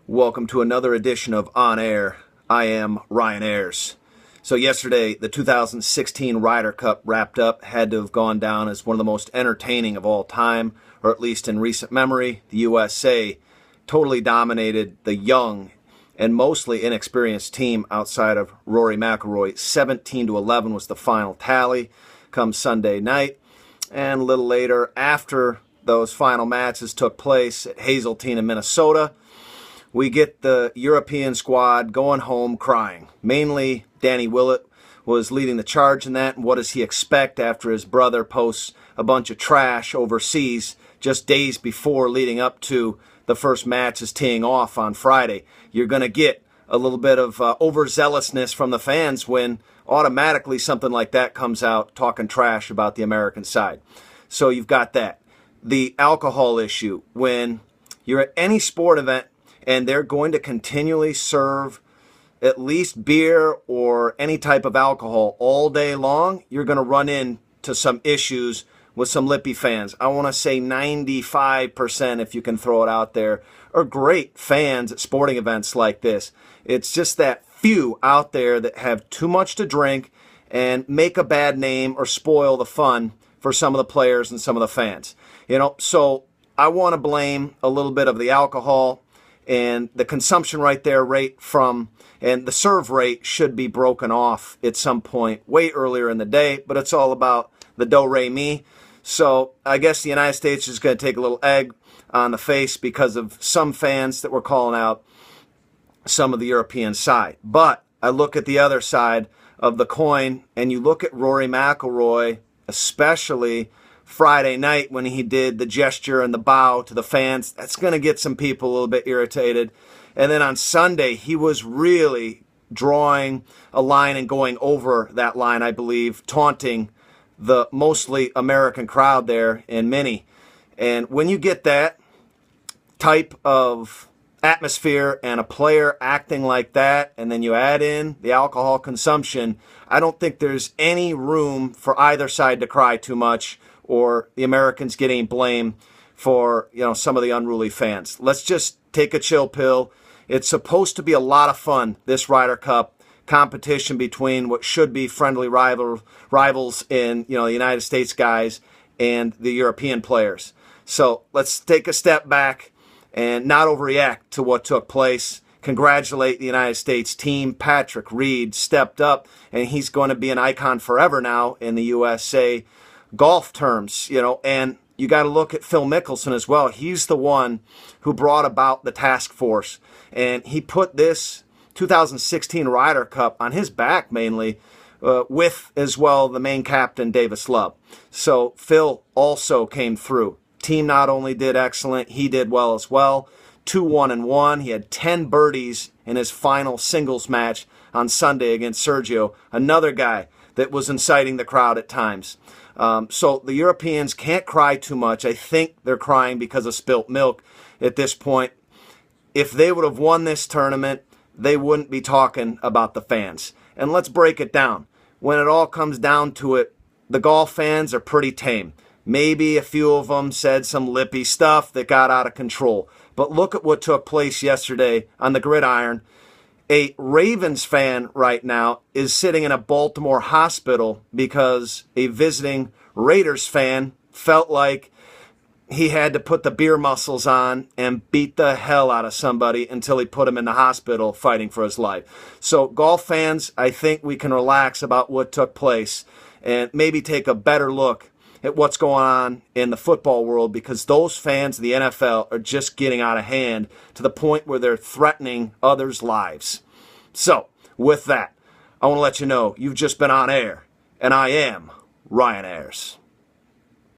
Welcome to another edition of On-Air. I am Ryan Ayers. So yesterday, the 2016 Ryder Cup wrapped up. Had to have gone down as one of the most entertaining of all time, or at least in recent memory. The USA totally dominated the young and mostly inexperienced team outside of Rory McIlroy. 17-11 was the final tally come Sunday night. And a little later, after those final matches took place at Hazeltine in Minnesota, we get the European squad going home crying. Mainly, Danny Willett was leading the charge in that. And what does he expect after his brother posts a bunch of trash overseas just days before leading up to the first matches teeing off on Friday? You're going to get a little bit of overzealousness from the fans when automatically something like that comes out talking trash about the American side. So you've got that. The alcohol issue. When you're at any sport event and they're going to continually serve at least beer or any type of alcohol all day long, you're going to run into some issues with some lippy fans. I want to say 95%, if you can throw it out there, are great fans at sporting events like this. It's just that few out there that have too much to drink and make a bad name or spoil the fun for some of the players and some of the fans. So I want to blame a little bit of the alcohol and the consumption right there and the serve rate should be broken off at some point way earlier in the day, but it's all about the do-re-mi. So I guess the United States is going to take a little egg on the face because of some fans that were calling out some of the European side. But I look at the other side of the coin, and you look at Rory McIlroy, especially Friday night when he did the gesture and the bow to the fans. That's going to get some people a little bit irritated. And then on Sunday, he was really drawing a line and going over that line, I believe, taunting the mostly American crowd there in Minnie. And when you get that type of atmosphere and a player acting like that, and then you add in the alcohol consumption, I don't think there's any room for either side to cry too much or the Americans getting blamed for some of the unruly fans. Let's just take a chill pill. It's supposed to be a lot of fun, this Ryder Cup competition between what should be friendly rivals in the United States guys and the European players. So let's take a step back and not overreact to what took place. Congratulate the United States team. Patrick Reed stepped up, and he's going to be an icon forever now in the USA golf terms, and you got to look at Phil Mickelson as well. He's the one who brought about the task force, and he put this 2016 Ryder Cup on his back mainly, with as well the main captain, Davis Love. So Phil also came through. Team not only did excellent, he did well as well. 2-1-1. He had 10 birdies in his final singles match on Sunday against Sergio, another guy that was inciting the crowd at times. So the Europeans can't cry too much. I think they're crying because of spilt milk at this point. If they would have won this tournament, they wouldn't be talking about the fans. And let's break it down. When it all comes down to it, the golf fans are pretty tame. Maybe a few of them said some lippy stuff that got out of control. But look at what took place yesterday on the gridiron. A Ravens fan right now is sitting in a Baltimore hospital because a visiting Raiders fan felt like he had to put the beer muscles on and beat the hell out of somebody until he put him in the hospital fighting for his life. So golf fans, I think we can relax about what took place and maybe take a better look at what's going on in the football world, because those fans of the NFL are just getting out of hand to the point where they're threatening others' lives. So, with that, I want to let you know you've just been on air, and I am Ryan Ayers.